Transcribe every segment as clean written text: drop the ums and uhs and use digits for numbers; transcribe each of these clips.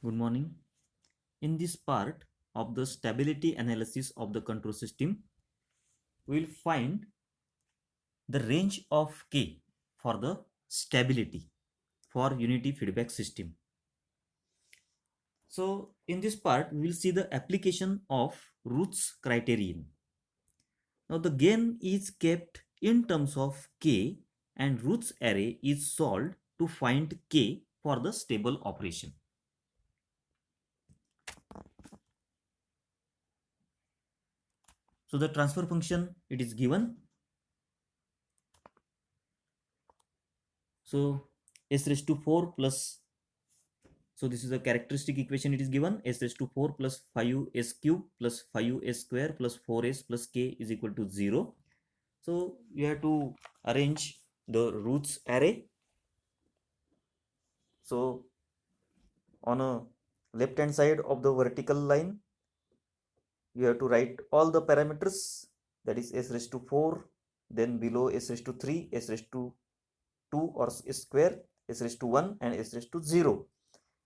Good morning. In this part of the stability analysis of the control system, we will find the range of K for the stability for unity feedback system. So in this part, we will see the application of Routh's criterion. Now the gain is kept in terms of K and Routh's array is solved to find K for the stable operation. So the transfer function, it is given. So s raised to 4 plus, so this is a characteristic equation, it is given s raised to 4 plus 5s cube plus 5s square plus 4s plus k is equal to 0. So you have to arrange the Routh's array. So on a left hand side of the vertical line, you have to write all the parameters, that is s raised to 4, then below s raised to 3, s raised to 2 or s square, s raised to 1 and s raised to 0.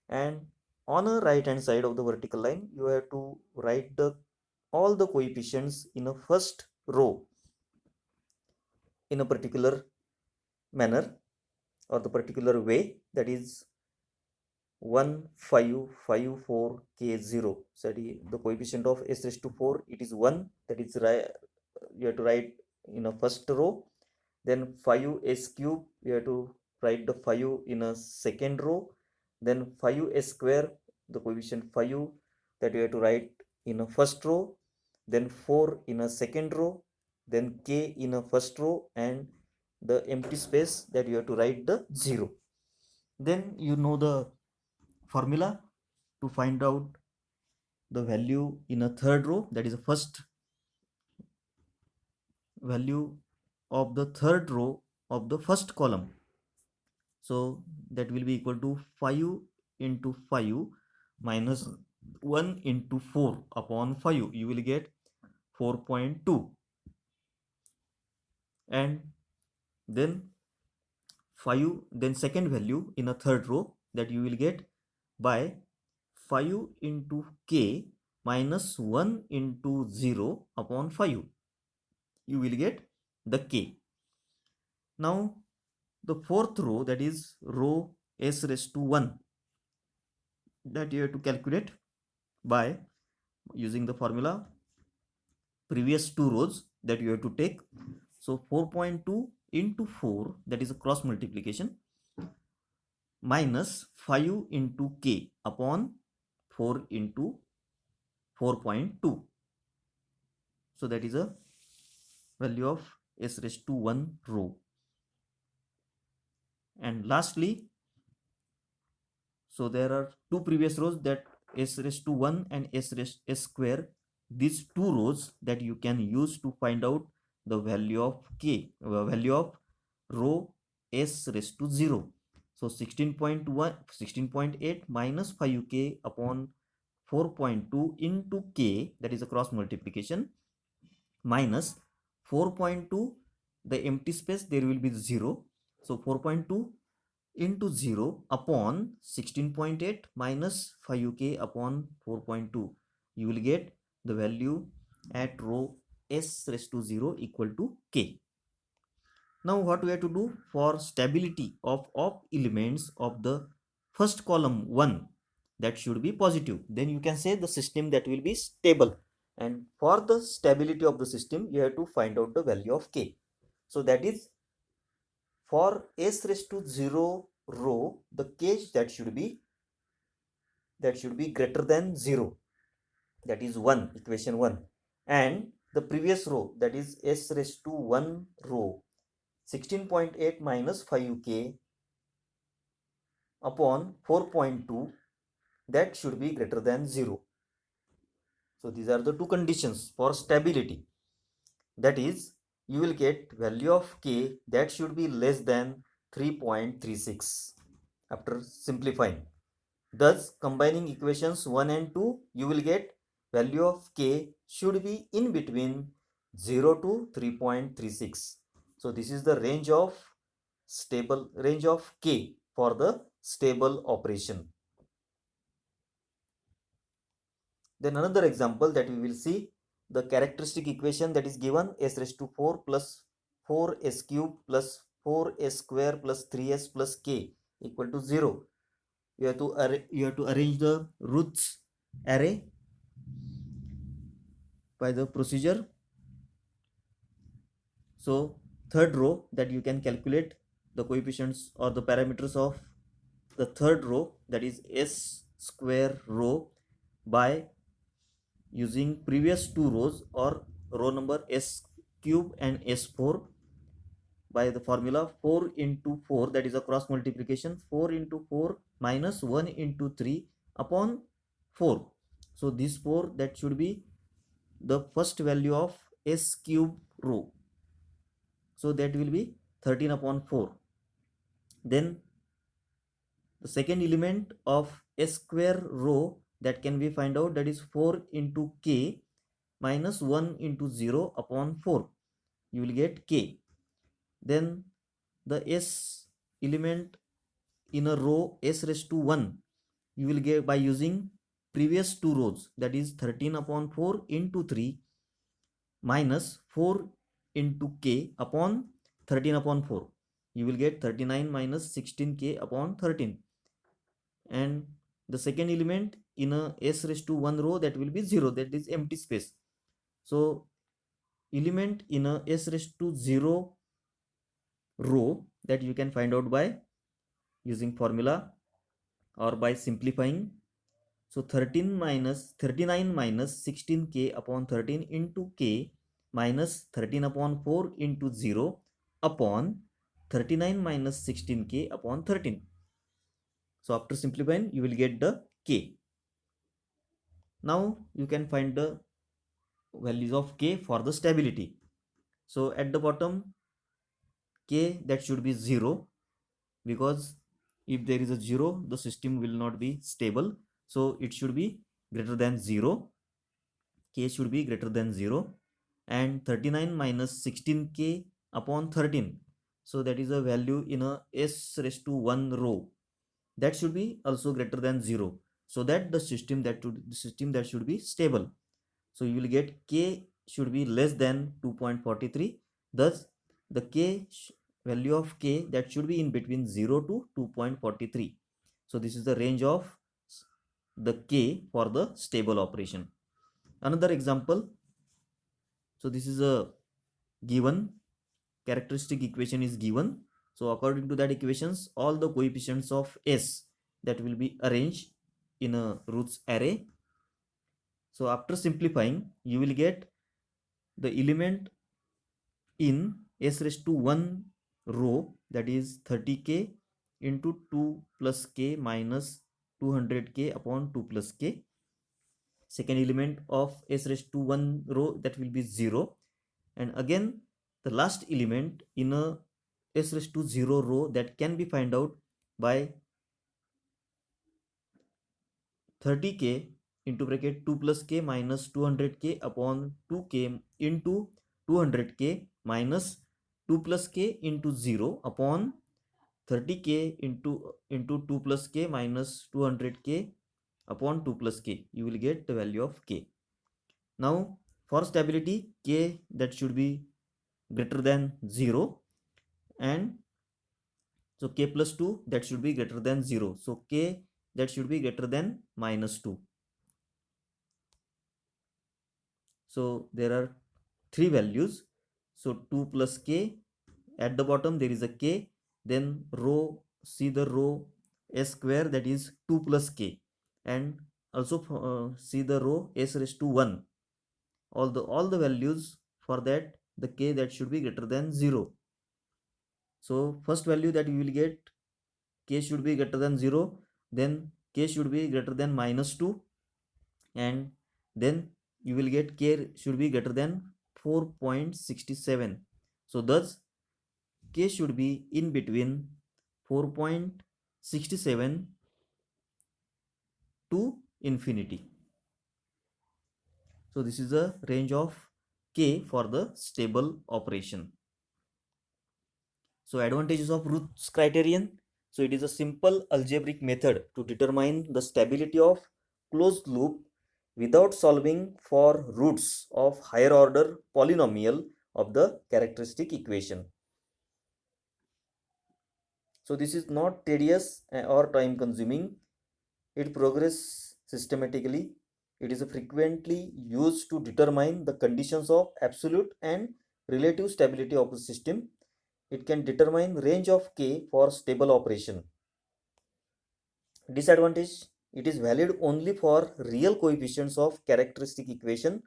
And on a right hand side of the vertical line, you have to write all the coefficients in a first row in a particular manner or the particular way, that is 1 5 5 4 k0. So the coefficient of s raised to 4, it is 1, that is right, you have to write in a first row. Then 5s cube, you have to write the 5 in a second row. Then 5s square, the coefficient 5, that you have to write in a first row. Then 4 in a second row. Then k in a first row, and the empty space that you have to write the 0. Then you know the formula to find out the value in a third row, that is the first value of the third row of the first column. So that will be equal to 5 into 5 minus 1 into 4 upon 5. You will get 4.2. And then 5, then second value in a third row, that you will get by 5 into k minus 1 into 0 upon 5. You will get the k. Now the fourth row, that is row s raised to 1, that you have to calculate by using the formula previous two rows that you have to take. So 4.2 into 4, that is a cross multiplication, minus 5 into k upon 4 into 4.2. So that is a value of s raised to 1 row. And lastly, so there are two previous rows, that s raised to 1 and s raised s square. These two rows that you can use to find out the value of k, value of row s raised to 0. So 16.1, 16.8 minus 5k upon 4.2 into k, that is a cross multiplication, minus 4.2, the empty space there will be 0. So 4.2 into 0 upon 16.8 minus 5k upon 4.2. You will get the value at row s raised to 0 equal to k. Now what we have to do for stability of elements of the first column 1, that should be positive, then you can say the system that will be stable. And for the stability of the system, you have to find out the value of k. So that is, for s raised to 0 row, the k that should be greater than 0, that is 1, equation 1. And the previous row, that is s raised to 1 row, 16.8 minus 5k upon 4.2, that should be greater than 0. So these are the two conditions for stability. That is, you will get value of k that should be less than 3.36 after simplifying. Thus, combining equations 1 and 2, you will get value of k should be in between 0 to 3.36. So this is the range of k for the stable operation. Then another example that we will see, the characteristic equation that is given, s raised to 4 plus 4s cube plus 4s square plus 3s plus k equal to 0. You have to arrange the roots array by the procedure. So third row, that you can calculate the coefficients or the parameters of the third row, that is s square row, by using previous two rows or row number s cube and s4 by the formula 4 into 4, that is a cross multiplication, 4 into 4 minus 1 into 3 upon 4. So this 4, that should be the first value of s cube row, so that will be 13 upon 4. Then the second element of s square row that can be find out, that is 4 into k minus 1 into 0 upon 4, you will get k. Then the s element in a row s raised to 1, you will get by using previous two rows, that is 13 upon 4 into 3 minus 4 into k upon 13 upon 4, you will get 39 minus 16k upon 13. And the second element in a s raised to 1 row, that will be 0, that is empty space. So element in a s raised to 0 row, that you can find out by using formula or by simplifying. So 39 minus 16k upon 13 into k minus 13 upon 4 into 0 upon 39 minus 16k upon 13. So after simplifying, you will get the k. Now you can find the values of k for the stability. So at the bottom, k, that should be 0, because if there is a 0, the system will not be stable. So it should be greater than 0. K should be greater than 0. And 39 minus 16k upon 13, so that is a value in a s raised to 1 row, that should be also greater than 0, so that the system that should be stable. So you will get k should be less than 2.43. Thus the value of k, that should be in between 0 to 2.43. So this is the range of the k for the stable operation. Another example. So this is a given characteristic equation is given. So according to that equations, all the coefficients of s, that will be arranged in a roots array. So after simplifying, you will get the element in s raised to 1 row, that is 30k into 2 plus k minus 200k upon 2 plus k. Second element of s raised to 1 row, that will be 0. And again the last element in a s raised to 0 row, that can be find out by 30k into bracket 2 plus k minus 200k upon 2k into 200k minus 2 plus k into 0 upon 30k into 2 plus k minus 200k upon 2 plus k, you will get the value of k. Now for stability, k, that should be greater than 0, and so k plus 2, that should be greater than 0, so k, that should be greater than minus 2. So there are three values. So 2 plus k, at the bottom there is a k, then row, see the row s square, that is 2 plus k, and also see the row s raised to 1, all the values for that, the k, that should be greater than 0. So first value that you will get, k should be greater than 0, then k should be greater than minus 2, and then you will get k should be greater than 4.67. So thus k should be in between 4.67 to infinity. So this is the range of k for the stable operation. So advantages of Routh's criterion. So it is a simple algebraic method to determine the stability of closed loop without solving for roots of higher order polynomial of the characteristic equation. So this is not tedious or time consuming. It progresses systematically. It is frequently used to determine the conditions of absolute and relative stability of the system. It can determine range of k for stable operation. Disadvantage: it is valid only for real coefficients of characteristic equation.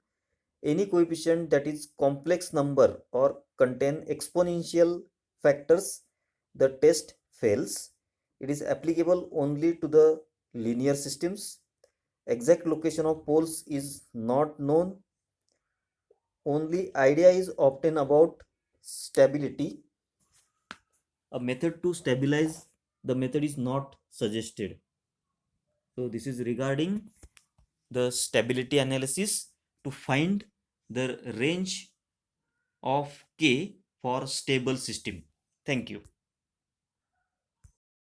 Any coefficient that is complex number or contain exponential factors, the test fails. It is applicable only to the linear systems. Exact location of poles is not known. Only idea is obtained about stability. A method to stabilize the method is not suggested. So this is regarding the stability analysis to find the range of k for stable system. Thank you.